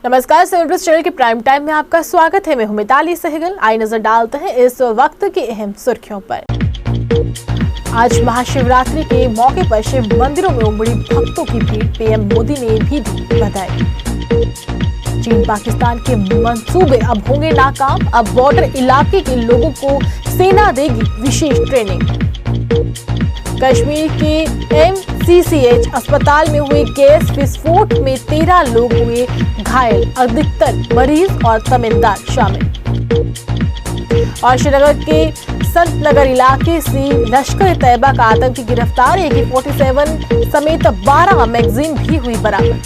नमस्कार, seven plus channel के prime time में आपका स्वागत है। मैं हूं मिताली सहगल। आइए नजर डालते हैं इस वक्त की अहम सुर्खियों पर। आज महाशिवरात्रि के मौके पर शिव मंदिरों में उमड़ी भक्तों की भीड़। पीएम मोदी ने भी दी बधाई। चीन पाकिस्तान के मंसूबे अब होंगे नाकाम। अब बॉर्डर इलाके के लोगों को सेना देगी विशेष ट्रेनिंग। कश्मीर के MCCH अस्पताल में हुए गैस विस्फोट में 13 लोग हुए घायल, अधिकतर मरीज और तमिलदार शामिल। और श्रीनगर के संत नगर इलाके से लश्कर तैयबा का आतंकी गिरफ्तार। AK-47 समेत 12 मैगजीन भी हुई बरामद।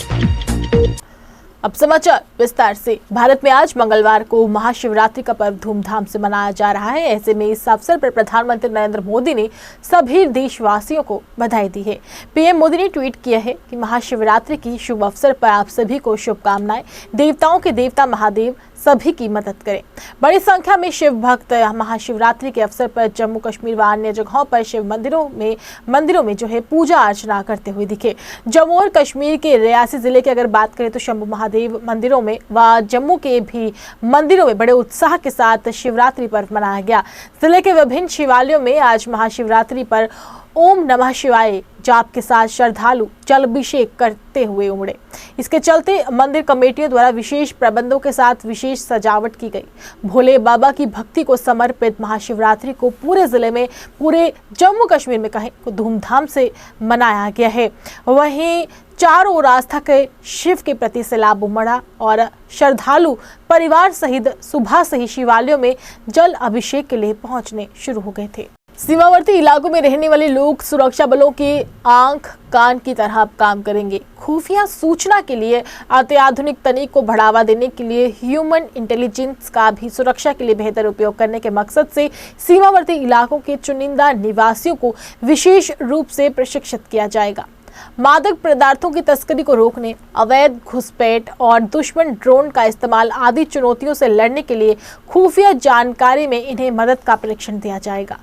अब समाचार विस्तार से। भारत में आज मंगलवार को महाशिवरात्रि का पर्व धूमधाम से मनाया जा रहा है। ऐसे में इस अवसर पर प्रधानमंत्री नरेंद्र मोदी ने सभी देशवासियों को बधाई दी है। पीएम मोदी ने ट्वीट किया है कि महाशिवरात्रि की शुभ अवसर पर आप सभी को शुभकामनाएं। देवताओं के देवता महादेव सभी की मदद करें। बड़ी संख्या में शिव भक्त महाशिवरात्रि के अवसर पर जम्मू कश्मीर व अन्य जगहों पर शिव मंदिरों में जो है पूजा अर्चना करते हुए दिखे। जम्मू और कश्मीर के रियासी जिले की अगर बात करें तो शंभू महादेव मंदिरों में व जम्मू के भी मंदिरों में बड़े उत्साह के साथ शिवरात्रि पर्व मनाया गया। जिले के विभिन्न शिवालयों में आज महाशिवरात्रि पर ओम नमः शिवाय जाप के साथ श्रद्धालु जल अभिषेक करते हुए उमड़े। इसके चलते मंदिर कमेटियों द्वारा विशेष प्रबंधों के साथ विशेष सजावट की गई। भोले बाबा की भक्ति को समर्पित महाशिवरात्रि को पूरे जिले में, पूरे जम्मू कश्मीर में कहें तो धूमधाम से मनाया गया है। वहीं चारों ओर आस्था के शिव के प्रति सैलाब उमड़ा और श्रद्धालु परिवार सहित सुबह से ही शिवालयों में जल अभिषेक के लिए पहुंचने शुरू हो गए थे। सीमावर्ती इलाकों में रहने वाले लोग सुरक्षा बलों के आंख कान की तरह काम करेंगे। खुफिया सूचना के लिए अत्याधुनिक तकनीक को बढ़ावा देने के लिए ह्यूमन इंटेलिजेंस का भी सुरक्षा के लिए बेहतर उपयोग करने के मकसद से सीमावर्ती इलाकों के चुनिंदा निवासियों को विशेष रूप से प्रशिक्षित किया जाएगा। मादक पदार्थों की तस्करी को रोकने, अवैध घुसपैठ और दुश्मन ड्रोन का इस्तेमाल आदि चुनौतियों से लड़ने के लिए खुफिया जानकारी में इन्हें मदद का प्रशिक्षण दिया जाएगा।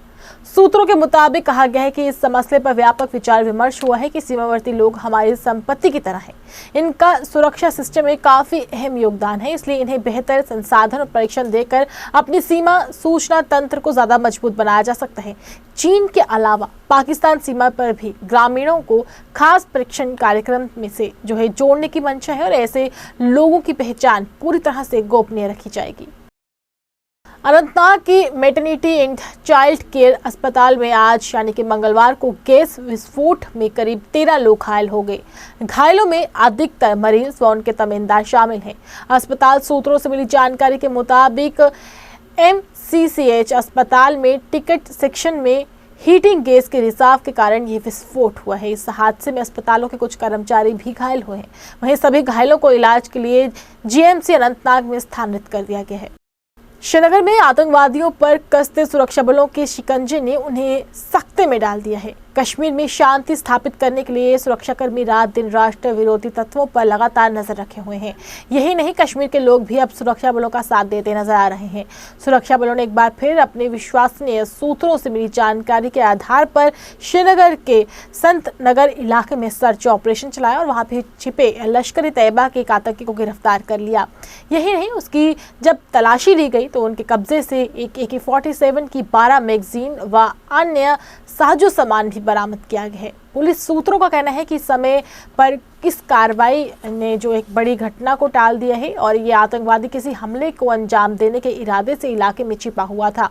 सूत्रों के मुताबिक कहा गया है कि इस मसले पर व्यापक विचार विमर्श हुआ है कि सीमावर्ती लोग हमारी संपत्ति की तरह हैं। इनका सुरक्षा सिस्टम में काफी अहम योगदान है, इसलिए इन्हें बेहतर संसाधन और परीक्षण देकर अपनी सीमा सूचना तंत्र को ज्यादा मजबूत बनाया जा सकता है। चीन के अलावा पाकिस्तान सीमा पर भी ग्रामीणों को खास परीक्षण कार्यक्रम में से जो है जोड़ने की मंशा है और ऐसे लोगों की पहचान पूरी तरह से गोपनीय रखी जाएगी। अनंतनाग की मैटरनिटी एंड चाइल्ड केयर अस्पताल में आज यानी कि मंगलवार को गैस विस्फोट में करीब 13 लोग घायल हो गए। घायलों में अधिकतर मरीज व उनके तमिलदार शामिल हैं। अस्पताल सूत्रों से मिली जानकारी के मुताबिक MCCH अस्पताल में टिकट सेक्शन में हीटिंग गैस के रिसाव के कारण ये विस्फोट हुआ है। इस हादसे में अस्पतालों के कुछ कर्मचारी भी घायल हुए हैं। वहीं सभी घायलों को इलाज के लिए GMC अनंतनाग में स्थानांतरित कर दिया गया है। श्रीनगर में आतंकवादियों पर कसते सुरक्षा बलों के शिकंजे ने उन्हें सख्ते में डाल दिया है। कश्मीर में शांति स्थापित करने के लिए सुरक्षाकर्मी रात दिन राष्ट्र विरोधी तत्वों पर लगातार नजर रखे हुए हैं। यही नहीं, कश्मीर के लोग भी अब सुरक्षा बलों का साथ देते नजर आ रहे हैं। सुरक्षा बलों ने एक बार फिर अपने विश्वसनीय सूत्रों से मिली जानकारी के आधार पर श्रीनगर के संत नगर इलाके में सर्च ऑपरेशन चलाया और वहां भी छिपे लश्कर तैयबा के एक आतंकी को गिरफ्तार कर लिया। यही नहीं, उसकी जब तलाशी ली गई तो उनके कब्जे से एक AK-47 की 12 मैगजीन व अन्य साजो सामान भी बरामद किया गया है। पुलिस सूत्रों का कहना है कि समय पर इस कार्रवाई ने जो एक बड़ी घटना को टाल दिया है और ये आतंकवादी किसी हमले को अंजाम देने के इरादे से इलाके में छिपा हुआ था।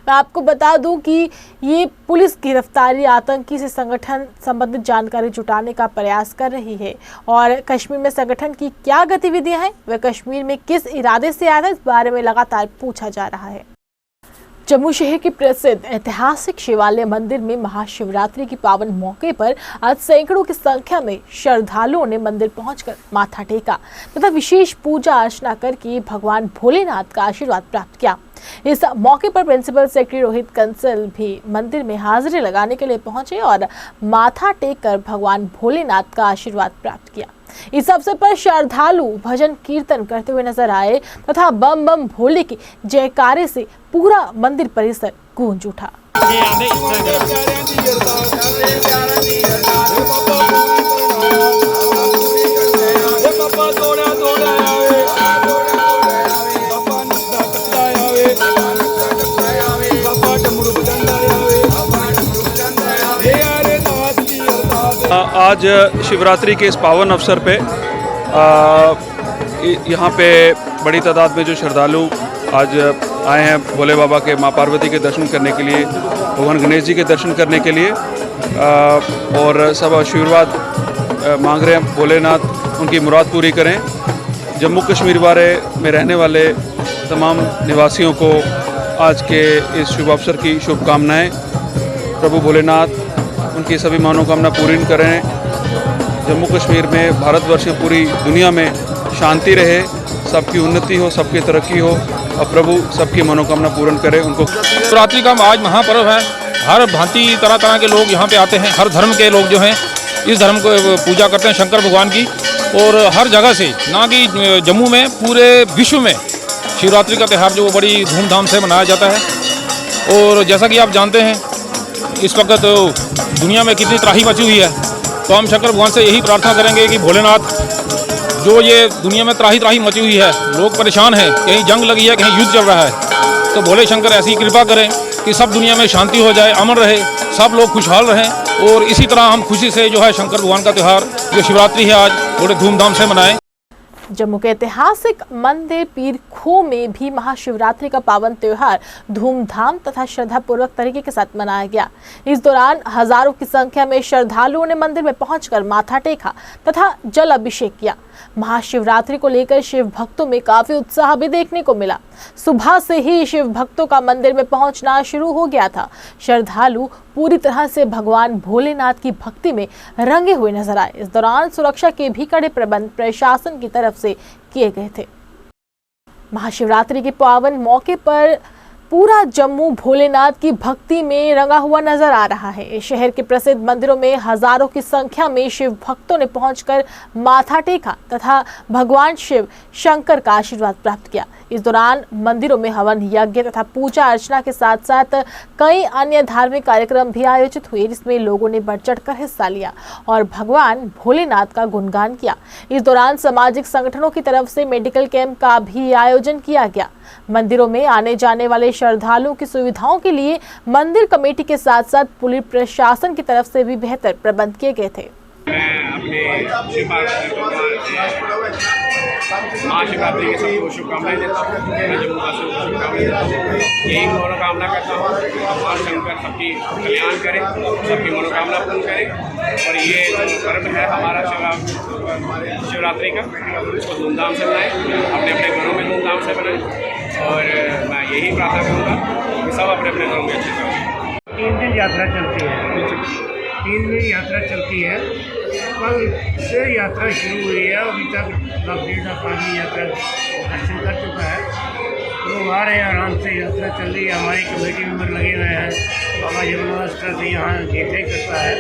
मैं आपको बता दूं कि ये पुलिस गिरफ्तारी आतंकी से संगठन संबंधित जानकारी जुटाने का प्रयास कर रही है और कश्मीर में संगठन की क्या गतिविधियां हैं, वह कश्मीर में किस इरादे से आया था, इस बारे में लगातार पूछा जा रहा है। जम्मू शहर के प्रसिद्ध ऐतिहासिक शिवालय मंदिर में महाशिवरात्रि की पावन मौके पर आज सैकड़ों की संख्या में श्रद्धालुओं ने मंदिर पहुंचकर माथा टेका तथा विशेष पूजा अर्चना करके भगवान भोलेनाथ का आशीर्वाद प्राप्त किया। इस मौके पर प्रिंसिपल सेक्रेटरी रोहित कंसल भी मंदिर में हाजिरी लगाने के लिए पहुंचे और माथा टेक कर भगवान भोलेनाथ का आशीर्वाद प्राप्त किया। इस अवसर पर श्रद्धालु भजन कीर्तन करते हुए नजर आए तथा बम बम भोले के जयकारे से पूरा मंदिर परिसर गूंज उठा। आज शिवरात्रि के इस पावन अवसर पे यहाँ पे बड़ी तादाद में जो श्रद्धालु आज आए हैं भोले बाबा के, माँ पार्वती के दर्शन करने के लिए, भगवान गणेश जी के दर्शन करने के लिए, और सब आशीर्वाद मांग रहे हैं भोलेनाथ उनकी मुराद पूरी करें। जम्मू कश्मीर बारे में रहने वाले तमाम निवासियों को आज के इस शुभ अवसर की शुभकामनाएं। प्रभु भोलेनाथ उनकी सभी मनोकामना पूरी करें। जम्मू कश्मीर में, भारतवर्ष में, पूरी दुनिया में शांति रहे, सबकी उन्नति हो, सबकी तरक्की हो और प्रभु सबकी मनोकामना पूर्ण करे। उनको शिवरात्रि का आज महापर्व है। हर भांति तरह तरह के लोग यहाँ पे आते हैं। हर धर्म के लोग जो हैं इस धर्म को पूजा करते हैं, शंकर भगवान की। और हर जगह से, ना कि जम्मू में, पूरे विश्व में शिवरात्रि का त्यौहार जो बड़ी धूमधाम से मनाया जाता है। और जैसा कि आप जानते हैं इस वक्त दुनिया में कितनी त्राही मची हुई है, तो हम शंकर भगवान से यही प्रार्थना करेंगे कि भोलेनाथ, जो ये दुनिया में त्राही मची हुई है, लोग परेशान हैं, कहीं जंग लगी है, कहीं युद्ध चल रहा है, तो भोले शंकर ऐसी कृपा करें कि सब दुनिया में शांति हो जाए, अमन रहे, सब लोग खुशहाल रहें। और इसी तरह हम खुशी से जो है शंकर भगवान का त्यौहार जो शिवरात्रि है आज बड़े धूमधाम से मनाएं। जम्मू के ऐतिहासिक मंदिर पीर खो में भी महाशिवरात्रि का पावन त्योहार धूमधाम तथा श्रद्धापूर्वक तरीके के साथ मनाया गया। इस दौरान हजारों की संख्या में श्रद्धालुओं ने मंदिर में पहुंचकर माथा टेका तथा जल अभिषेक किया। महाशिवरात्रि को लेकर शिव भक्तों में काफी उत्साह भी देखने को मिला। सुबह से ही शिव भक्तों का मंदिर में पहुंचना शुरू हो गया था। श्रद्धालु पूरी तरह से भगवान भोलेनाथ की भक्ति में रंगे हुए नजर आए। इस दौरान सुरक्षा के भी कड़े प्रबंध प्रशासन की तरफ से किए गए थे। महाशिवरात्रि के पावन मौके पर पूरा जम्मू भोलेनाथ की भक्ति में रंगा हुआ नजर आ रहा है। शहर के प्रसिद्ध मंदिरों में हजारों की संख्या में शिव भक्तों ने पहुंचकर माथा टेका तथा भगवान शिव शंकर का आशीर्वाद प्राप्त किया। इस दौरान मंदिरों में हवन यज्ञ तथा पूजा अर्चना के साथ साथ कई अन्य धार्मिक कार्यक्रम भी आयोजित हुए, जिसमें लोगों ने बढ़ चढ़कर हिस्सा लिया और भगवान भोलेनाथ का गुणगान किया। इस दौरान सामाजिक संगठनों की तरफ से मेडिकल कैंप का भी आयोजन किया गया। मंदिरों में आने जाने वाले श्रद्धालुओं की सुविधाओं के लिए मंदिर कमेटी के साथ साथ पुलिस प्रशासन की तरफ से भी बेहतर प्रबंध किए गए थे। महाशिवरात्रि की सबको शुभकामनाएं देता हूँ। मैं जम्मू वासियों को शुभकामनाएं देता हूँ। यही मनोकामना करता हूँ भगवान शंकर सबकी कल्याण करे, सबकी मनोकामना पूर्ण करे। और ये जो पर्व है हमारा शिवरात्रि का, उसको धूमधाम से बनाएं, अपने अपने घरों में धूमधाम से बनाएं। और मैं यही प्रार्थना करूँगा कि सब अपने अपने घरों में अच्छे से करें। 3 दिन यात्रा चलती है, 3 दिन यात्रा चलती है। कल से यात्रा शुरू हुई है, अभी तक लगभग 1.5 आदमी यात्रा दर्शन कर चुका है। लोग आ रहे हैं, आराम से यात्रा चल रही है। हमारी कमेटी मेंबर लगे हुए हैं, बाबा जगन्नाथ से यहाँ देखरेख करता है।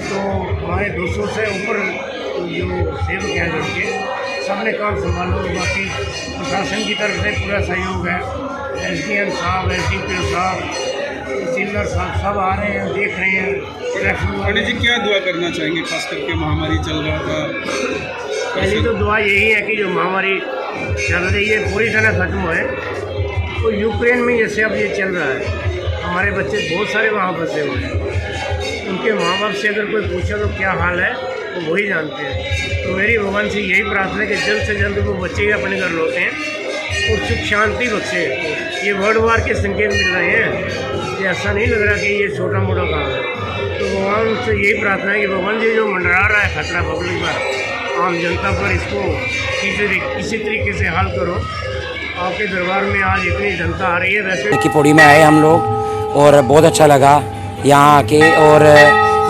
तो हमारे 200 से ऊपर जो सेवक हैं लड़के, सबने काम संभालो। बाकी प्रशासन की तरफ से पूरा सहयोग है। SDM साहब, SDPO साहब, तहसीलदार साहब सब आ रहे हैं, देख रहे हैं। पंडित जी क्या दुआ करना चाहेंगे, खास करके महामारी चल रहा था? पहली तो दुआ यही है कि जो महामारी चल रही है पूरी तरह खत्म होए। तो यूक्रेन में जैसे अब ये चल रहा है, हमारे बच्चे बहुत सारे वहाँ फंसे हुए हैं। उनके माँ बाप से अगर कोई पूछे तो क्या हाल है, तो वही जानते हैं। तो मेरी भगवान से यही प्रार्थना है कि जल्द से जल्द वो बच्चे अपने घर लौटे हैं और सुख शांति बख्शे। ये वर्ल्ड वार के संकेत मिल रहे हैं, ये ऐसा नहीं लग रहा कि ये छोटा मोटा काम है। तो भगवान से यही प्रार्थना है कि भगवान जी जो मंडरा रहा है खतरा पब्लिक पर, आम जनता पर, इसको किसी तरीके से हल करो। आपके दरबार में आज इतनी जनता आ रही है। वैसे की पौड़ी में आए हम लोग और बहुत अच्छा लगा यहाँ आके। और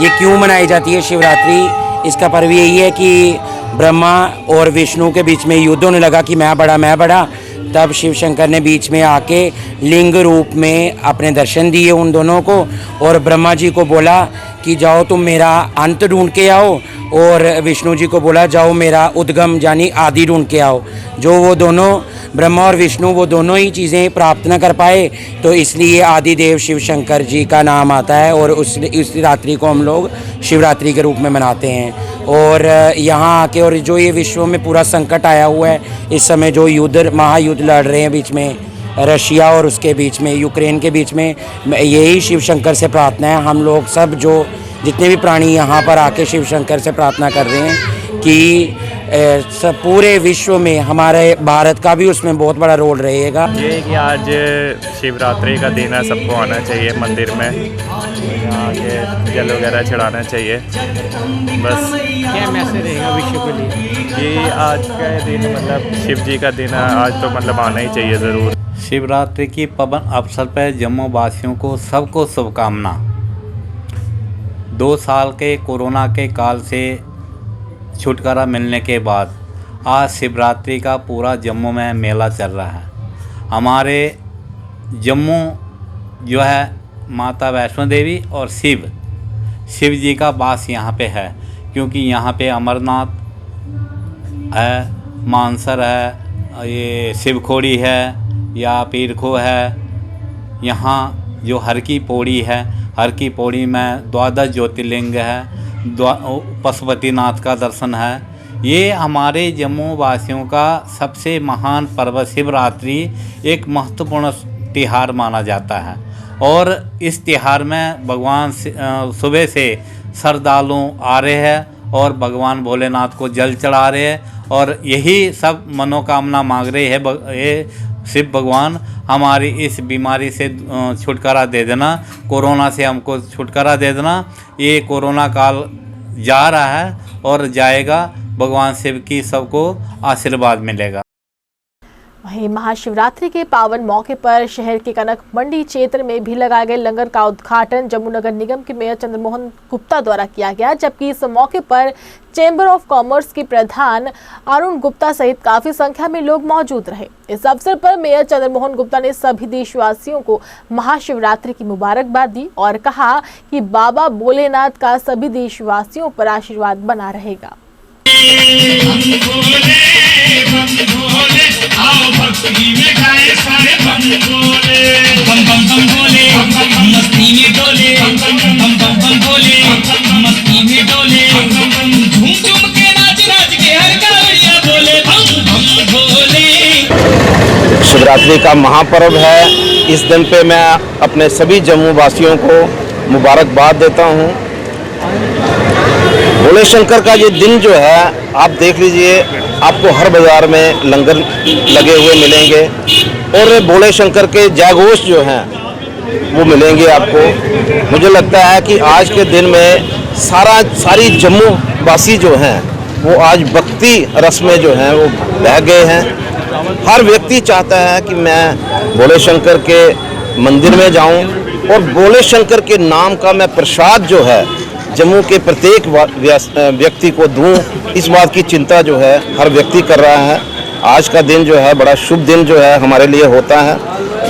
ये क्यों मनाई जाती है शिवरात्रि? इसका पर्व यही है कि ब्रह्मा और विष्णु के बीच में युद्ध होने लगा कि मैं बड़ा, तब शिव शंकर ने बीच में आके लिंग रूप में अपने दर्शन दिए उन दोनों को, और ब्रह्मा जी को बोला कि जाओ तुम मेरा अंत ढूंढ के आओ, और विष्णु जी को बोला जाओ मेरा उद्गम यानी आदि ढूंढ के आओ। जो वो दोनों ब्रह्मा और विष्णु वो दोनों ही चीज़ें प्राप्त न कर पाए, तो इसलिए आदिदेव शिव शंकर जी का नाम आता है और उस रात्रि को हम लोग शिवरात्रि के रूप में मनाते हैं। और यहाँ आके, और जो ये विश्व में पूरा संकट आया हुआ है इस समय, जो महायुद्ध लड़ रहे हैं बीच में रशिया और उसके बीच में यूक्रेन के बीच में, यही शिव शंकर से प्रार्थना है हम लोग सब जो जितने भी प्राणी यहाँ पर आके शिव शंकर से प्रार्थना कर रहे हैं कि सब पूरे विश्व में हमारे भारत का भी उसमें बहुत बड़ा रोल रहेगा। ये कि आज शिवरात्रि का दिन है, सबको आना चाहिए मंदिर में, यहाँ के जल वगैरह चढ़ाना चाहिए। बस क्या मैसेज रहेगा विश्व के लिए? ये आज का दिन मतलब शिव जी का दिन है, आज तो मतलब आना ही चाहिए ज़रूर। शिवरात्रि की पावन अवसर पर जम्मू वासियों को सबको शुभकामना। 2 साल के कोरोना के काल से छुटकारा मिलने के बाद आज शिवरात्रि का पूरा जम्मू में मेला चल रहा है। हमारे जम्मू जो है माता वैष्णो देवी और शिव जी का वास यहाँ पे है, क्योंकि यहाँ पे अमरनाथ है, मानसर है, ये शिवखोड़ी है या पीरखो है। यहाँ जो हर की पौड़ी है, हर की पौड़ी में 12 ज्योतिर्लिंग है, पशुपतिनाथ का दर्शन है। ये हमारे जम्मू वासियों का सबसे महान पर्व शिवरात्रि एक महत्वपूर्ण त्यौहार माना जाता है। और इस त्यौहार में भगवान सुबह से श्रद्धालु आ रहे हैं और भगवान भोलेनाथ को जल चढ़ा रहे हैं और यही सब मनोकामना मांग रहे हैं। ये शिव भगवान हमारी इस बीमारी से छुटकारा दे देना, कोरोना से हमको छुटकारा दे देना। ये कोरोना काल जा रहा है और जाएगा, भगवान शिव की सबको आशीर्वाद मिलेगा। वहीं महाशिवरात्रि के पावन मौके पर शहर के कनक मंडी क्षेत्र में भी लगाए गए लंगर का उद्घाटन जम्मू नगर निगम के मेयर चंद्रमोहन गुप्ता द्वारा किया गया, जबकि इस मौके पर चैम्बर ऑफ कॉमर्स के प्रधान अरुण गुप्ता सहित काफी संख्या में लोग मौजूद रहे। इस अवसर पर मेयर चंद्रमोहन गुप्ता ने सभी देशवासियों को महाशिवरात्रि की मुबारकबाद दी और कहा कि बाबा भोलेनाथ का सभी देशवासियों पर आशीर्वाद बना रहेगा। आओ भक्ति में गाए सारे बम बोले, बम बम बम बोले, मस्ती में डोले, बम बम बम बोले, मस्ती में डोले, झूम झूम के नाच नाच के हर कावड़िया बोले, बम बम बोले। शिवरात्रि का महापर्व है। इस दिन पे मैं अपने सभी जम्मू वासियों को मुबारकबाद देता हूँ। भोले शंकर का ये दिन जो है आप देख लीजिए, आपको हर बाज़ार में लंगर लगे हुए मिलेंगे और भोले शंकर के जयघोष जो हैं वो मिलेंगे आपको। मुझे लगता है कि आज के दिन में सारी जम्मू वासी जो हैं वो आज भक्ति रस में जो हैं वो बह गए हैं। हर व्यक्ति चाहता है कि मैं भोले शंकर के मंदिर में जाऊं और भोले शंकर के नाम का मैं प्रसाद जो है जम्मू के प्रत्येक व्यक्ति को दूं। इस बात की चिंता जो है हर व्यक्ति कर रहा है। आज का दिन जो है बड़ा शुभ दिन जो है हमारे लिए होता है।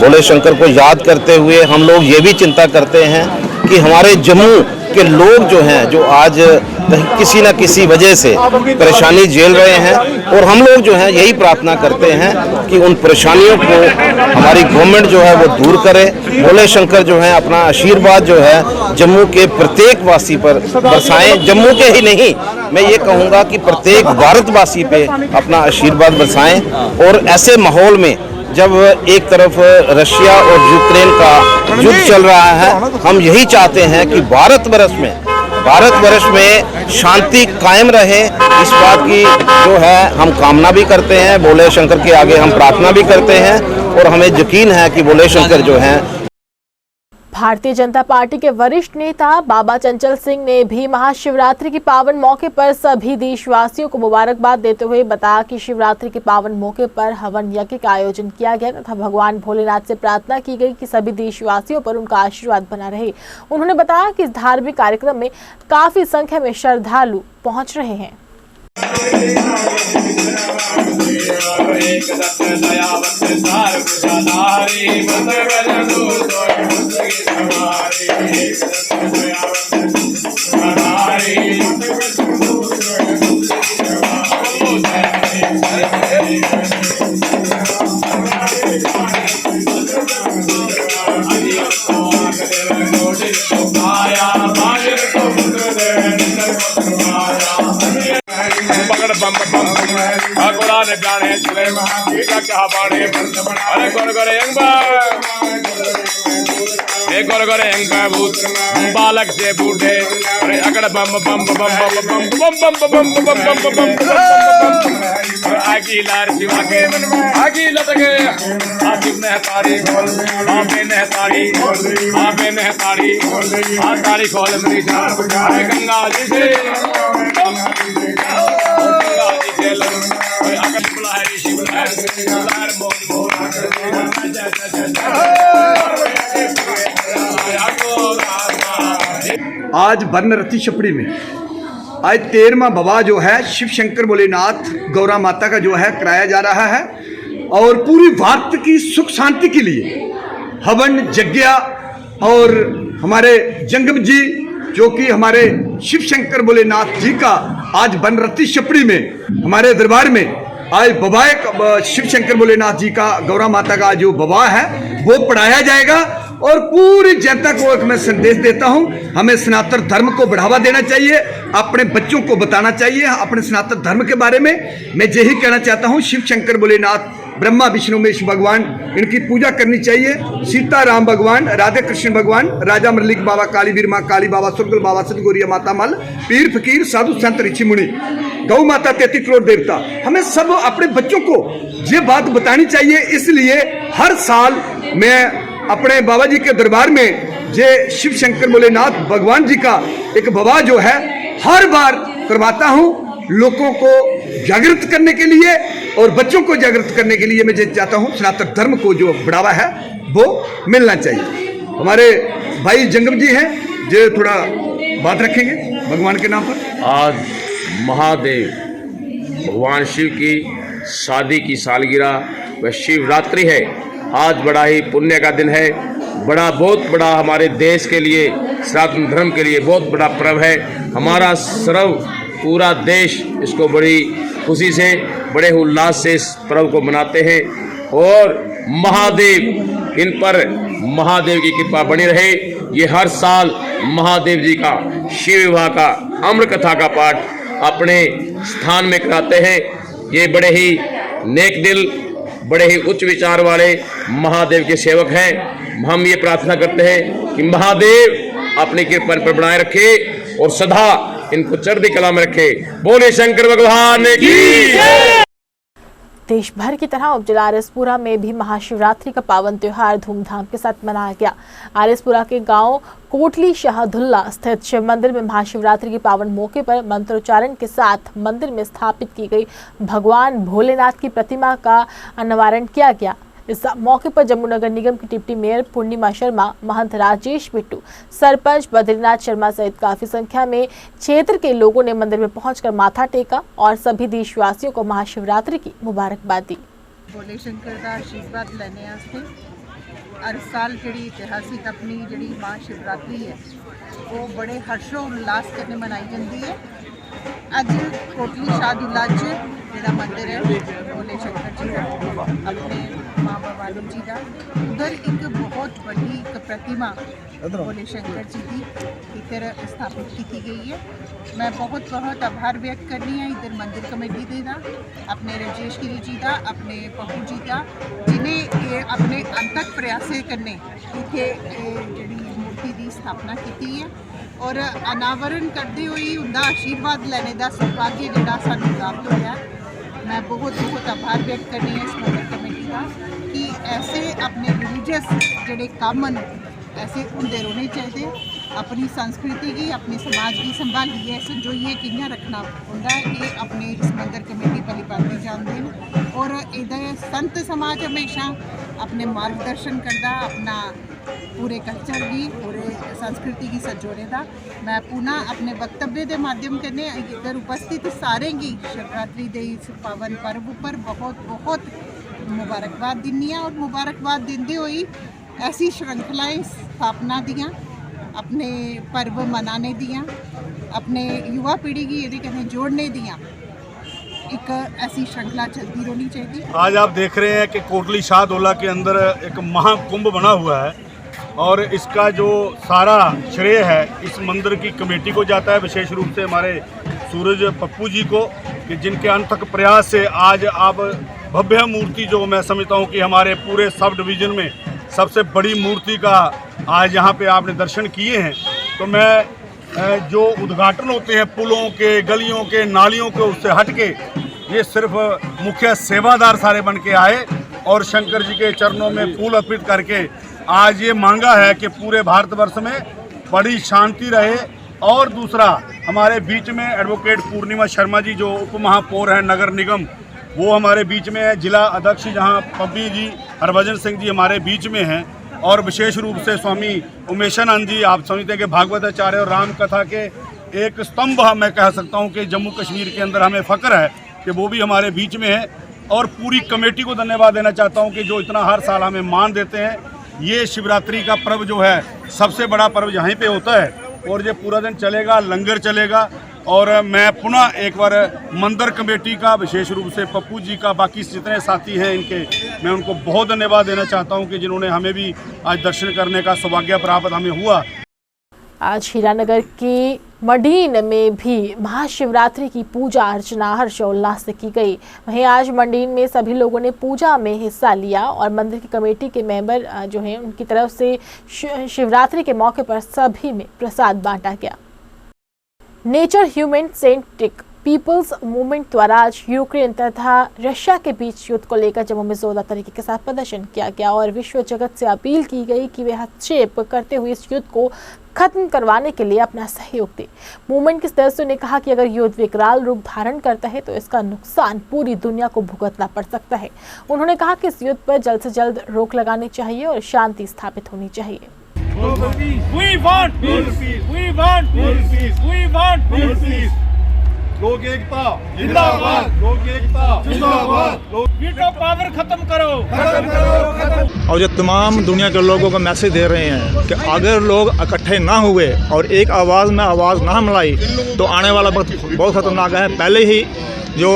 भोले शंकर को याद करते हुए हम लोग ये भी चिंता करते हैं कि हमारे जम्मू के लोग जो हैं जो आज किसी न किसी वजह से परेशानी झेल रहे हैं और हम लोग जो हैं यही प्रार्थना करते हैं कि उन परेशानियों को हमारी गवर्नमेंट जो है वो दूर करे। भोले शंकर जो है अपना आशीर्वाद जो है जम्मू के प्रत्येक वासी पर बरसाएं। जम्मू के ही नहीं, मैं ये कहूँगा कि प्रत्येक भारतवासी पे अपना आशीर्वाद बरसाएं। और ऐसे माहौल में जब एक तरफ रशिया और यूक्रेन का युद्ध चल रहा है, हम यही चाहते हैं कि भारतवर्ष में शांति कायम रहे। इस बात की जो है हम कामना भी करते हैं, भोले शंकर के आगे हम प्रार्थना भी करते हैं और हमें यकीन है कि भोले शंकर जो हैं। भारतीय जनता पार्टी के वरिष्ठ नेता बाबा चंचल सिंह ने भी महाशिवरात्रि के पावन मौके पर सभी देशवासियों को मुबारकबाद देते हुए बताया कि शिवरात्रि के पावन मौके पर हवन यज्ञ का आयोजन किया गया तथा भगवान भोलेनाथ से प्रार्थना की गई कि सभी देशवासियों पर उनका आशीर्वाद बना रहे। उन्होंने बताया कि इस धार्मिक कार्यक्रम में काफी संख्या में श्रद्धालु पहुंच रहे हैं। जाने चले महावीर क्या बाणे अरे गोर गोरे एक और करे अंग पे भूत बालक से बूढ़े अरे अकड़ बम बम बम बम बम बम बम बम बम बम आगी लार शिवा के आगी लटके आगी नहतारी आपे नहतारी आपे नहतारी तारी खोल मेरी अरे गंगा जी से गंगा जी से अकड़ बुलाए शिव लहर मोर आज बनरती छपड़ी में आज 13वां विवाह जो है शिव शंकर भोलेनाथ गौरा माता का जो है कराया जा रहा है और पूरी भारत की सुख शांति के लिए हवन यज्ञ और हमारे जंगम जी जो कि हमारे शिव शंकर भोलेनाथ जी का आज बनरती छपड़ी में हमारे दरबार में आज विवाह शिव शंकर भोलेनाथ जी का गौरा माता का जो विवाह है वो पढ़ाया जाएगा। और पूरी जनता को एक मैं संदेश देता हूं, हमें सनातन धर्म को बढ़ावा देना चाहिए, अपने बच्चों को बताना चाहिए अपने सनातन धर्म के बारे में। मैं यही कहना चाहता हूं, शिव शंकर भोलेनाथ ब्रह्मा विष्णु महेश भगवान इनकी पूजा करनी चाहिए। सीता राम भगवान, राधे कृष्ण भगवान, राजा मल्लिक बाबा, काली बीर माँ, काली बाबा, सुरगल बाबा, सतगोरिया माता मल, पीर फकीर, साधु संत, ऋषि मुनि, गौ माता, 33 करोड़ देवता, हमें सब अपने बच्चों को ये बात बतानी चाहिए। इसलिए हर साल मैं अपने बाबा जी के दरबार में ये शिव शंकर भोलेनाथ भगवान जी का एक विवाह जो है हर बार करवाता हूँ, लोगों को जागृत करने के लिए और बच्चों को जागृत करने के लिए। मैं ये चाहता हूँ सनातन धर्म को जो बढ़ावा है वो मिलना चाहिए। हमारे भाई जंगम जी हैं जो थोड़ा बात रखेंगे भगवान के नाम पर। आज महादेव भगवान शिव की शादी की सालगिरह व शिवरात्रि है। आज बड़ा ही पुण्य का दिन है, बहुत बड़ा हमारे देश के लिए, सनातन धर्म के लिए बहुत बड़ा पर्व है। हमारा सर्व पूरा देश इसको बड़ी खुशी से, बड़े उल्लास से इस पर्व को मनाते हैं। और महादेव, इन पर महादेव की कृपा बनी रहे। ये हर साल महादेव जी का शिव विवाह का अमर कथा का पाठ अपने स्थान में कराते हैं। ये बड़े ही नेक दिल, बड़े ही उच्च विचार वाले महादेव के सेवक हैं। हम ये प्रार्थना करते हैं कि महादेव अपनी कृपा पर बनाए रखे और सदा इनको चढ़ती कला में रखे। बोले शंकर भगवान की। देश भर की तरह उपजिला आरएसपुरा में भी महाशिवरात्रि का पावन त्योहार धूमधाम के साथ मनाया गया। आरएसपुरा के गांव कोटली शाहदुल्ला स्थित शिव मंदिर में महाशिवरात्रि के पावन मौके पर मंत्रोच्चारण के साथ मंदिर में स्थापित की गई भगवान भोलेनाथ की प्रतिमा का अनावरण किया गया। इस मौके पर जम्मू नगर निगम की डिप्टी मेयर पूर्णिमा शर्मा, महंत राजेश बिट्टू, सरपंच बद्रीनाथ शर्मा सहित काफी संख्या में क्षेत्र के लोगों ने मंदिर में पहुंचकर माथा टेका और सभी देशवासियों को महाशिवरात्रि की मुबारकबाद दी। भोले शंकर का आशीर्वाद लेने वास्ते हर साल जी इतिहासिक अपनी जी महाशिवरात्रि है वो बड़े हर्षो उल्लास करने मनाई जाती है। अज कोटली शाहदुल्ला जो मंदिर है भोले शंकर जी का, अपने माँ भवानी जी का, उधर एक बहुत बड़ी एक प्रतिमा भोले शंकर जी की इधर स्थापित की गई है। मैं बहुत आभार व्यक्त करनी है इधर मंदिर कमेटी देना, अपने राजेश गिरी जी का, अपने पप्पू जी का, जिन्हें ये अपने अंतक प्रयास करने इतने जी मूर्ति की स्थापना की है और अनावरण करते हुए उनका आशीर्वाद लेने का सौभाग्य जोड़ा सानू प्राप्त होया। मैं बहुत आभार व्यक्त करनी है इस मंदिर कमेटी का कि ऐसे अपने रिलीजियस जोड़े काम ऐसे होंदे रहने चाहिए। अपनी संस्कृति की, अपने समाज की संभालिए संजोइए कियां रखना होंदा ये अपने इस मंदिर कमेटी भली भांति जानते हैं। और इधर संत समाज हमेशा अपने मार्गदर्शन करता अपना पूरे कल्चर की, पूरे संस्कृति की संजोने का। मैं पुनः अपने वक्तव्य के माध्यम करने इधर उपस्थित सारे की शिवरात्रि के इस पावन पर्व पर बहुत मुबारकबाद दिनी है और मुबारकबाद देंदे हुए ऐसी श्रृंखलाएं स्थापना दियाँ, अपने पर्व मनाने दियाँ, अपने युवा पीढ़ी की यदि कहें जोड़ने दियाँ एक ऐसी श्रृंखला चलती रहनी चाहिए। आज आप देख रहे हैं कि कोटली शाहदुल्ला के अंदर एक महाकुंभ बना हुआ है और इसका जो सारा श्रेय है इस मंदिर की कमेटी को जाता है, विशेष रूप से हमारे सूरज पप्पू जी को, कि जिनके अनथक प्रयास से आज आप भव्य मूर्ति जो मैं समझता हूँ कि हमारे पूरे सब डिवीज़न में सबसे बड़ी मूर्ति का आज यहाँ पे आपने दर्शन किए हैं, तो मैं जो उद्घाटन होते हैं पुलों के, गलियों के, नालियों के, उससे हट के ये सिर्फ मुख्य सेवादार सारे बन के आए और शंकर जी के चरणों में फूल अर्पित करके आज ये मांगा है कि पूरे भारतवर्ष में बड़ी शांति रहे। और दूसरा, हमारे बीच में एडवोकेट पूर्णिमा शर्मा जी जो उप महापौर हैं नगर निगम, वो हमारे बीच में है। जिला अध्यक्ष जहाँ पब्बी जी, हरभजन सिंह जी हमारे बीच में हैं। और विशेष रूप से स्वामी उमेशानंद जी, आप समझते हैं कि भागवताचार्य और राम कथा के एक स्तंभ मैं कह सकता हूँ कि जम्मू कश्मीर के अंदर हमें फ़ख्र है कि वो भी हमारे बीच में है। और पूरी कमेटी को धन्यवाद देना चाहता हूँ कि जो इतना हर साल हमें मान देते हैं। ये शिवरात्रि का पर्व जो है सबसे बड़ा पर्व यहीं पे होता है और ये पूरा दिन चलेगा, लंगर चलेगा। और मैं पुनः एक बार मंदिर कमेटी का, विशेष रूप से पप्पू जी का, बाकी जितने साथी हैं इनके, मैं उनको बहुत धन्यवाद देना चाहता हूं कि जिन्होंने हमें भी आज दर्शन करने का सौभाग्य प्राप्त हमें हुआ। आज हीरानगर के मंडीन में भी महाशिवरात्रि की पूजा अर्चना हर्षोल्लास से की गई। वहीं आज मंडीन में सभी लोगों ने पूजा में हिस्सा लिया और मंदिर की कमेटी के मेंबर जो हैं उनकी तरफ से शिवरात्रि के मौके पर सभी में प्रसाद बांटा गया। Nature human centric people's movement द्वारा आज यूक्रेन तथा रशिया के बीच युद्ध को लेकर जम्मू में जोरदार तरीके के साथ प्रदर्शन किया गया और विश्व जगत से अपील की गई कि वे हस्तक्षेप करते हुए इस युद्ध को खत्म करवाने के लिए अपना सहयोग दें। मूवमेंट के सदस्यों ने कहा कि अगर युद्ध विकराल रूप धारण करता है तो इसका नुकसान पूरी दुनिया को भुगतना पड़ सकता है। उन्होंने कहा कि इस युद्ध पर जल्द से जल्द रोक लगानी चाहिए और शांति स्थापित होनी चाहिए। We want peace. We want peace. We want peace. लोक एकता जिंदाबाद, लोक एकता जिंदाबाद। वीटो पावर खत्म करो, खत्म करो, खत्म। और जो तमाम दुनिया के लोगों को मैसेज दे रहे हैं कि अगर लोग इकट्ठे ना हुए और एक आवाज़ में आवाज़ ना मिलाई तो आने वाला वक्त बहुत ख़तरनाक है। पहले ही जो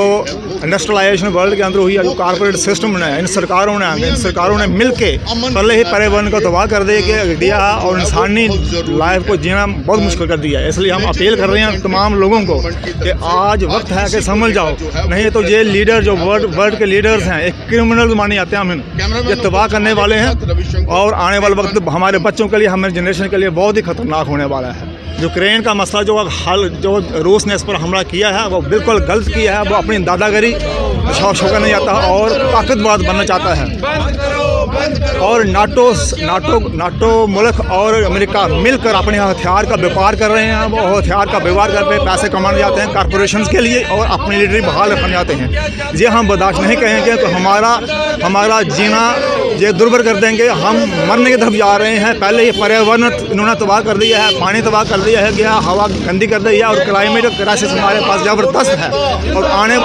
इंडस्ट्रियलाइजेशन वर्ल्ड के अंदर हुई है, जो कॉर्पोरेट सिस्टम ने, इन सरकारों ने मिल के पहले ही पर्यावरण को तबाह कर दिया और इंसानी लाइफ को जीना बहुत मुश्किल कर दिया है। इसलिए हम अपील कर रहे हैं तमाम लोगों को कि आज वक्त है कि समझ जाओ, नहीं तो ये लीडर जो वर्ल्ड के लीडर्स हैं एक क्रिमिनल माने जाते हैं, हम ये तबाह करने वाले हैं और आने वाले वक्त हमारे बच्चों के लिए, हमारे जनरेशन के लिए बहुत ही खतरनाक होने वाला है। यूक्रेन का मसला जो रूस ने इस पर हमला किया है वो बिल्कुल गलत किया है। वो अपनी दादागिरी शो करना चाहता है और ताकतवर बनना चाहता है और नाटो मुल्क और अमेरिका मिलकर अपने हथियार का व्यापार कर रहे हैं। वो हथियार का व्यवहार करके पैसे कमाने जाते हैं कॉरपोरेशन के लिए और अपनी लीडरी बहाल रखने जाते हैं। ये हम बर्दाश्त नहीं करेंगे तो हमारा जीना ये दुर्भर कर देंगे। हम मरने की तरफ जा रहे हैं। पहले ही पर्यावरण इन्होंने तबाह कर दिया है, पानी तबाह कर दिया है, गया हवा गंदी कर दी है और क्लाइमेट क्राइसिस हमारे पास ज़बरदस्त है और आने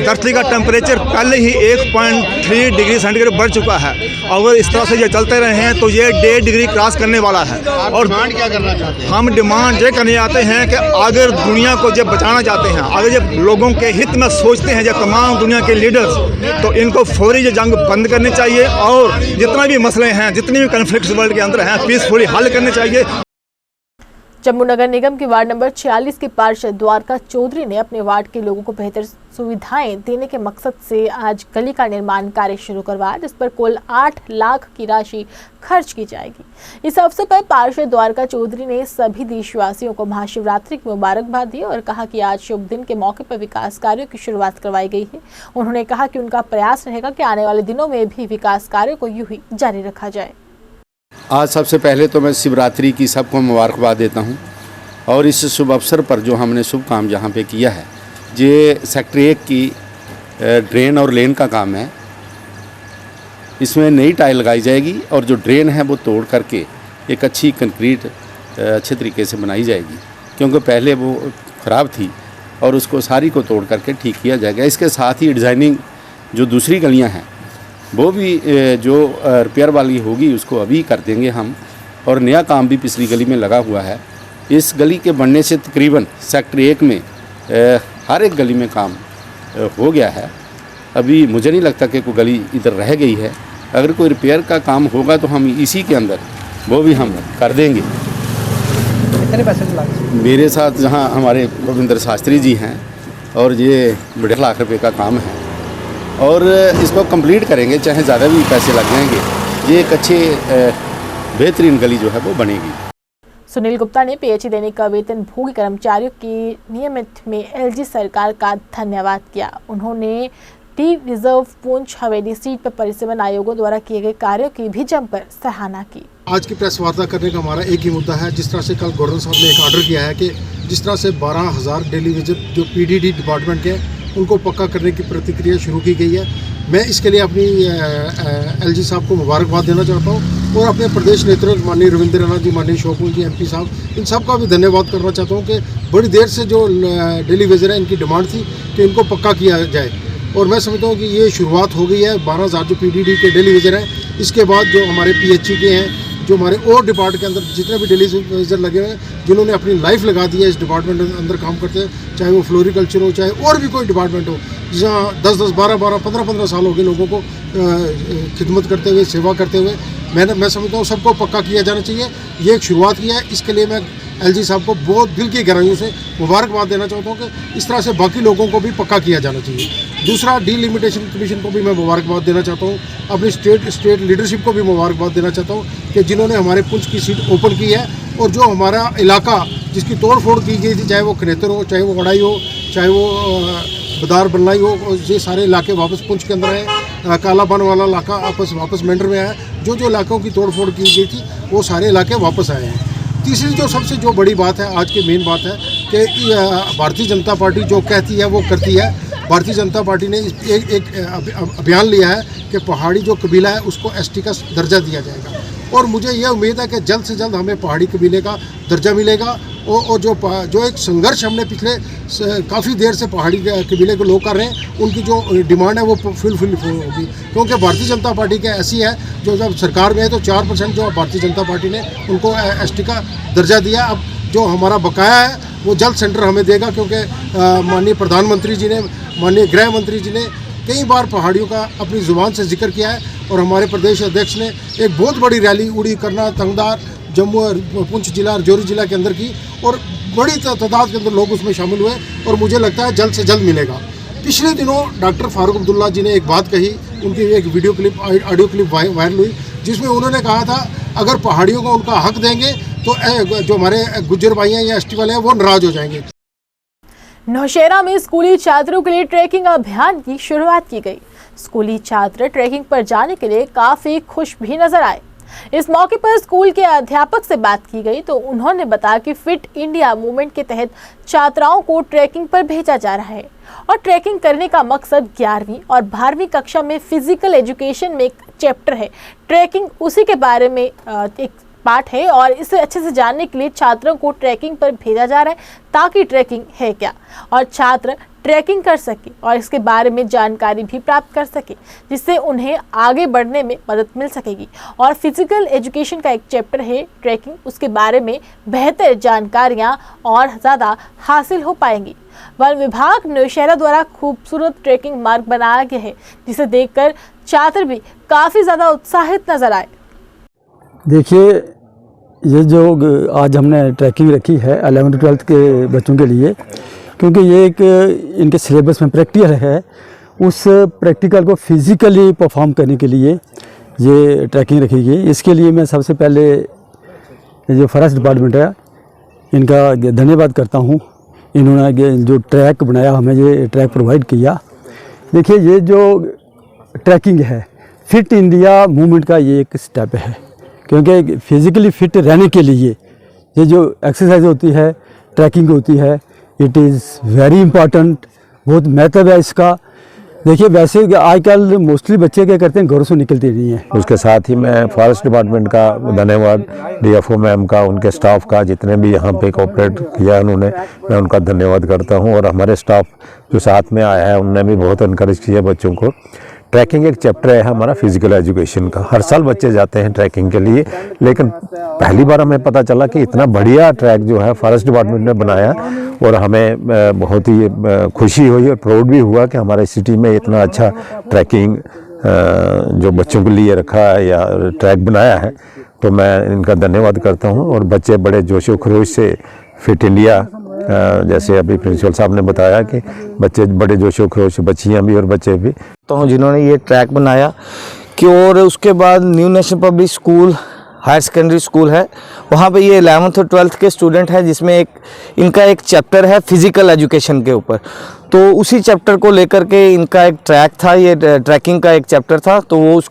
धरती का टेम्परेचर पहले ही 1.3 डिग्री सेंटीग्रेड बढ़ चुका है। अगर इस तरह से ये चलते रहे हैं तो ये 1.5 डिग्री क्रॉस करने वाला है। और डिमांड क्या करना चाहते हैं? हम डिमांड ये करने चाहते हैं कि अगर दुनिया को जब बचाना चाहते हैं, अगर जब लोगों के हित में सोचते हैं जब तमाम दुनिया के लीडर्स, तो इनको फौरी ये जंग बंद करनी चाहिए और जितना भी मसले हैं, जितनी भी कन्फ्लिक्ट्स वर्ल्ड के अंदर हैं, पीसफुली हल करने चाहिए। जम्मू नगर निगम के वार्ड नंबर 46 के पार्षद द्वारका चौधरी ने अपने वार्ड के लोगों को बेहतर सुविधाएं देने के मकसद से आज गली का निर्माण कार्य शुरू करवाया, जिस पर कुल 8 लाख की राशि खर्च की जाएगी। इस अवसर पर पार्षद द्वारका चौधरी ने सभी देशवासियों को महाशिवरात्रि की मुबारकबाद दी और कहा कि आज शुभ दिन के मौके पर विकास कार्यों की शुरुआत करवाई गई है। उन्होंने कहा कि उनका प्रयास रहेगा कि आने वाले दिनों में भी विकास कार्यों को यूं ही जारी रखा जाए। आज सबसे पहले तो मैं शिवरात्रि की सबको मुबारकबाद देता हूं और इस शुभ अवसर पर जो हमने शुभ काम जहां पे किया है, ये सेक्टर 1 की ड्रेन और लेन का काम है। इसमें नई टाइल लगाई जाएगी और जो ड्रेन है वो तोड़ करके एक अच्छी कंक्रीट अच्छे तरीके से बनाई जाएगी, क्योंकि पहले वो ख़राब थी और उसको सारी को तोड़ करके ठीक किया जाएगा। इसके साथ ही डिज़ाइनिंग जो दूसरी गलियां हैं वो भी जो रिपेयर वाली होगी उसको अभी कर देंगे हम, और नया काम भी पिछली गली में लगा हुआ है। इस गली के बनने से तकरीबन सेक्टर 1 में हर एक गली में काम हो गया है। अभी मुझे नहीं लगता कि कोई गली इधर रह गई है। अगर कोई रिपेयर का काम होगा तो हम इसी के अंदर वो भी हम कर देंगे। कितने पैसे लगे? मेरे साथ जहाँ हमारे गोविंदर शास्त्री जी हैं और ये 1.5 लाख रुपए का काम है और इसको कंप्लीट करेंगे, चाहे ज़्यादा भी पैसे लग जाएंगे। ये एक अच्छे बेहतरीन गली जो है वो बनेगी। सुनील गुप्ता ने पीएचई दैनिक का वेतनभोगी कर्मचारियों की नियमित में एलजी सरकार का धन्यवाद किया। उन्होंने टी रिजर्व पुंछ हवेली सीट पर परिसीमन आयोगों द्वारा किए गए कार्यों की भी जमकर सराहना की। आज की प्रेस वार्ता करने का हमारा एक ही मुद्दा है, जिस तरह से कल गवर्नर साहब ने एक ऑर्डर किया है कि जिस तरह से 12,000 डेली विजिट जो पीडीडी डिपार्टमेंट के उनको पक्का करने की प्रतिक्रिया शुरू की गई है। मैं इसके लिए अपनी एलजी साहब को मुबारकबाद देना चाहता हूँ और अपने प्रदेश नेतृत्व माननीय रविंद्र रैना जी, माननीय शोकुल जी, एमपी साहब, इन सब का भी धन्यवाद करना चाहता हूँ कि बड़ी देर से जो डेली विजिट है इनकी डिमांड थी कि इनको पक्का किया जाए और मैं समझता हूँ कि ये शुरुआत हो गई है। 12,000 जो पीडीडी के डेली विजिट हैं, इसके बाद जो हमारे पीएचई के हैं, जो हमारे और डिपार्टमेंट के अंदर जितने भी डेली विजिट लगे हुए हैं, जिन्होंने अपनी लाइफ लगा दी है इस डिपार्टमेंट के अंदर काम करते हैं, चाहे वो फ्लोरिकल्चर हो, चाहे और भी कोई डिपार्टमेंट हो, जहाँ 10-10, 12-12, 15-15 साल हो गए लोगों को खिदमत करते हुए, सेवा करते हुए। मैं समझता हूँ सबको पक्का किया जाना चाहिए। ये एक शुरुआत की है, इसके लिए मैं एलजी साहब को बहुत दिल की गहराइयों से मुबारकबाद देना चाहता हूँ कि इस तरह से बाकी लोगों को भी पक्का किया जाना चाहिए। दूसरा, डीलिमिटेशन कमीशन को भी मैं मुबारकबाद देना चाहता हूँ, अपनी स्टेट लीडरशिप को भी मुबारकबाद देना चाहता हूँ कि जिन्होंने हमारे पुंछ की सीट ओपन की है और जो हमारा इलाका जिसकी तोड़ फोड़ की गई थी, चाहे वो खनेतर हो, चाहे वो गड़ाई हो, चाहे वो बदार बनलाई हो, ये सारे इलाके वापस पुंछ के अंदर आए। कालाबन वाला इलाका वापस मेंढर में आया। जो इलाकों की तोड़ फोड़ की गई थी वो सारे इलाके वापस आए हैं। तीसरी जो सबसे जो बड़ी बात है, आज की मेन बात है कि भारतीय जनता पार्टी जो कहती है वो करती है। भारतीय जनता पार्टी ने एक अभियान लिया है कि पहाड़ी जो कबीला है उसको एसटी का दर्जा दिया जाएगा और मुझे यह उम्मीद है कि जल्द से जल्द हमें पहाड़ी कबीले का दर्जा मिलेगा और जो एक संघर्ष हमने पिछले काफ़ी देर से पहाड़ी कबीले के लोग कर रहे हैं, उनकी जो डिमांड है वो फुलफिल होगी। क्योंकि भारतीय जनता पार्टी का ऐसी है, जो जब सरकार में है तो 4% जो भारतीय जनता पार्टी ने उनको एसटी का दर्जा दिया। अब जो हमारा बकाया है वो जल्द सेंटर हमें देगा, क्योंकि माननीय प्रधानमंत्री जी ने, माननीय गृह मंत्री जी ने कई बार पहाड़ियों का अपनी ज़ुबान से जिक्र किया है और हमारे प्रदेश अध्यक्ष ने एक बहुत बड़ी रैली उड़ी करना, तंगदार, जम्मू और पुंछ जिला और जोरी जिला के अंदर की और बड़ी तादाद के अंदर लोग उसमें शामिल हुए और मुझे लगता है जल्द से जल्द मिलेगा। पिछले दिनों डॉक्टर फारूक अब्दुल्ला जी ने एक बात कही, उनकी एक video clip, audio clip viral हुई, जिसमें उन्होंने कहा था अगर पहाड़ियों को उनका हक देंगे तो जो हमारे गुज्जर भाई हैं या एसटी वाले हैं वो नाराज हो जाएंगे। नौशेरा में स्कूली छात्रों के लिए ट्रैकिंग अभियान की शुरुआत की गई। स्कूली छात्र ट्रैकिंग पर जाने के लिए काफी खुश भी नजर आए। इस मौके पर स्कूल के अध्यापक से बात की गई तो उन्होंने बताया कि फिट इंडिया मूवमेंट के तहत छात्राओं को ट्रैकिंग पर भेजा जा रहा है और ट्रैकिंग करने का मकसद 11वीं और 12वीं कक्षा में फिजिकल एजुकेशन में एक चैप्टर है। ट्रैकिंग उसी के बारे में एक पार्ट है और इसे अच्छे से जानने के लिए छात्रों को ट्रैकिंग पर भेजा जा रहा है, ताकि ट्रैकिंग है क्या और छात्र ट्रैकिंग कर सके और इसके बारे में जानकारी भी प्राप्त कर सके, जिससे उन्हें आगे बढ़ने में मदद मिल सकेगी। और फिजिकल एजुकेशन का एक चैप्टर है ट्रैकिंग, उसके बारे में बेहतर जानकारियां और ज़्यादा हासिल हो पाएंगी। वन विभाग नौशेरा द्वारा खूबसूरत ट्रैकिंग मार्ग बनाया गया है, जिसे देखकर छात्र भी काफ़ी ज़्यादा उत्साहित नजर आए। देखिए, ये जो आज हमने ट्रैकिंग रखी है 11th-12th के बच्चों के लिए, क्योंकि ये एक इनके सिलेबस में प्रैक्टिकल है, उस प्रैक्टिकल को फिज़िकली परफॉर्म करने के लिए ये ट्रैकिंग रखी गई। इसके लिए मैं सबसे पहले जो फॉरेस्ट डिपार्टमेंट है इनका धन्यवाद करता हूँ। इन्होंने जो ट्रैक बनाया, हमें ये ट्रैक प्रोवाइड किया। देखिए, ये जो ट्रैकिंग है फिट इंडिया मूवमेंट का ये एक स्टेप है, क्योंकि फिज़िकली फिट रहने के लिए ये जो एक्सरसाइज होती है, ट्रैकिंग होती है, इट इज़ वेरी इम्पॉर्टेंट। बहुत महत्व है इसका। देखिए, वैसे आजकल मोस्टली बच्चे क्या करते हैं, घरों से निकलते नहीं हैं। उसके साथ ही मैं फॉरेस्ट डिपार्टमेंट का धन्यवाद, डीएफओ मैम का, उनके स्टाफ का, जितने भी यहाँ पे कोऑपरेट किया उन्होंने, मैं उनका धन्यवाद करता हूँ। और हमारे स्टाफ जो साथ में आया है उनने भी बहुत इनकरेज किया बच्चों को। ट्रैकिंग एक चैप्टर है हमारा फिजिकल एजुकेशन का। हर साल बच्चे जाते हैं ट्रैकिंग के लिए, लेकिन पहली बार हमें पता चला कि इतना बढ़िया ट्रैक जो है फॉरेस्ट डिपार्टमेंट ने बनाया और हमें बहुत ही खुशी हुई और प्राउड भी हुआ कि हमारे सिटी में इतना अच्छा ट्रैकिंग जो बच्चों के लिए रखा है या ट्रैक बनाया है। तो मैं इनका धन्यवाद करता हूँ। और बच्चे बड़े जोशो खरोश से फिट इंडिया, जैसे अभी प्रिंसिपल साहब ने बताया कि बच्चे बड़े जोशो खरोश, बच्चियाँ भी और बच्चे भी, तो जिन्होंने ये ट्रैक बनाया कि और उसके बाद New National Public School higher secondary school है, वहाँ पे ये 11th और 12th के स्टूडेंट हैं, जिसमें इनका एक चैप्टर है फिज़िकल एजुकेशन के ऊपर। तो उसी चैप्टर को लेकर के इनका एक ट्रैक था, ये ट्रैकिंग का एक चैप्टर था, तो वो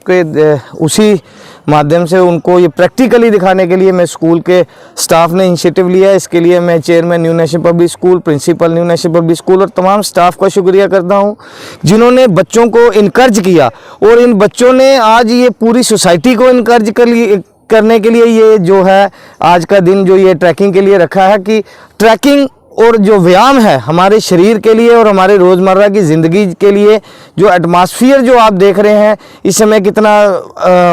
उसी माध्यम से उनको ये प्रैक्टिकली दिखाने के लिए मैं स्कूल के स्टाफ ने इनिशिएटिव लिया। इसके लिए मैं chairman New National Public School, principal New National Public School और तमाम स्टाफ का शुक्रिया करता हूँ, जिन्होंने बच्चों को इनकर्ज किया। और इन बच्चों ने आज ये पूरी सोसाइटी को इनकर्ज करने के लिए ये जो है आज का दिन जो ये ट्रैकिंग के लिए रखा है, कि ट्रैकिंग और जो व्यायाम है हमारे शरीर के लिए और हमारे रोज़मर्रा की ज़िंदगी के लिए, जो एटमॉस्फेयर जो आप देख रहे हैं इस समय कितना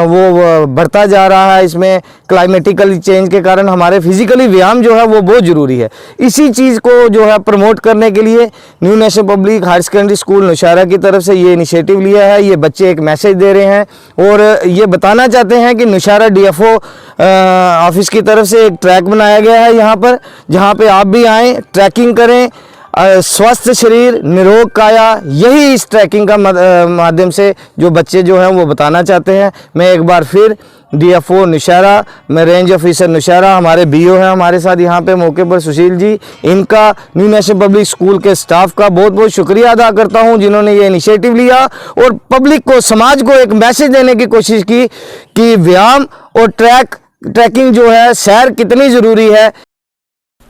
वो बढ़ता जा रहा है, इसमें क्लाइमेटिकल चेंज के कारण हमारे फिज़िकली व्यायाम जो है वो बहुत ज़रूरी है। इसी चीज़ को जो है प्रमोट करने के लिए New National Public higher secondary school Nowshera की तरफ से ये इनिशिएटिव लिया है। ये बच्चे एक मैसेज दे रहे हैं और ये बताना चाहते हैं कि नौशहरा DFO ऑफिस की तरफ से एक ट्रैक बनाया गया है यहाँ पर, जहाँ पे आप भी आएँ, ट्रैकिंग करें, स्वस्थ शरीर निरोग काया, यही इस ट्रैकिंग का माध्यम से जो बच्चे जो हैं वो बताना चाहते हैं। मैं एक बार फिर DFO नौशहरा, मैं रेंज ऑफिसर नौशहरा, हमारे BO हैं हमारे साथ यहाँ पे मौके पर सुशील जी, इनका न्यू नेशनल पब्लिक स्कूल के स्टाफ का बहुत बहुत शुक्रिया अदा करता हूँ, जिन्होंने ये इनिशिएटिव लिया और पब्लिक को, समाज को एक मैसेज देने की कोशिश की कि व्यायाम और ट्रैकिंग जो है, सैर कितनी ज़रूरी है।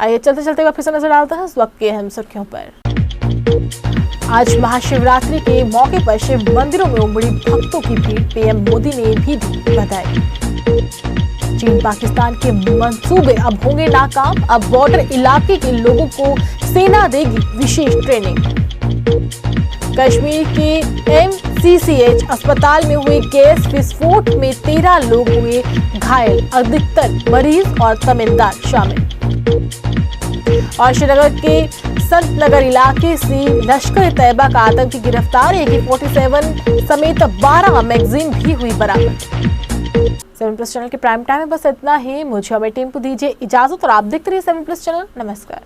आइए चलते चलते वापस नजर डालते हैं इस वक्त की अहम सुर्खियों पर। आज महाशिवरात्रि के मौके पर शिव मंदिरों में उमड़ी भक्तों की भीड़, PM मोदी ने भी दी बधाई। चीन पाकिस्तान के मंसूबे अब होंगे नाकाम, अब बॉर्डर इलाके के लोगों को सेना देगी विशेष ट्रेनिंग। कश्मीर के MCCH अस्पताल में हुए गैस विस्फोट में 13 लोग हुए घायल, अधिकतर मरीज और तमिलदार शामिल। और श्रीनगर के संत नगर इलाके से लश्कर तैयबा का आतंकी गिरफ्तार, AK-47 समेत 12 मैगजीन भी हुई बरामद। 7+ चैनल के प्राइम टाइम में बस इतना ही। मुझे हमें टीम को दीजिए इजाजत और आप देखते रहिए 7+ चैनल। नमस्कार।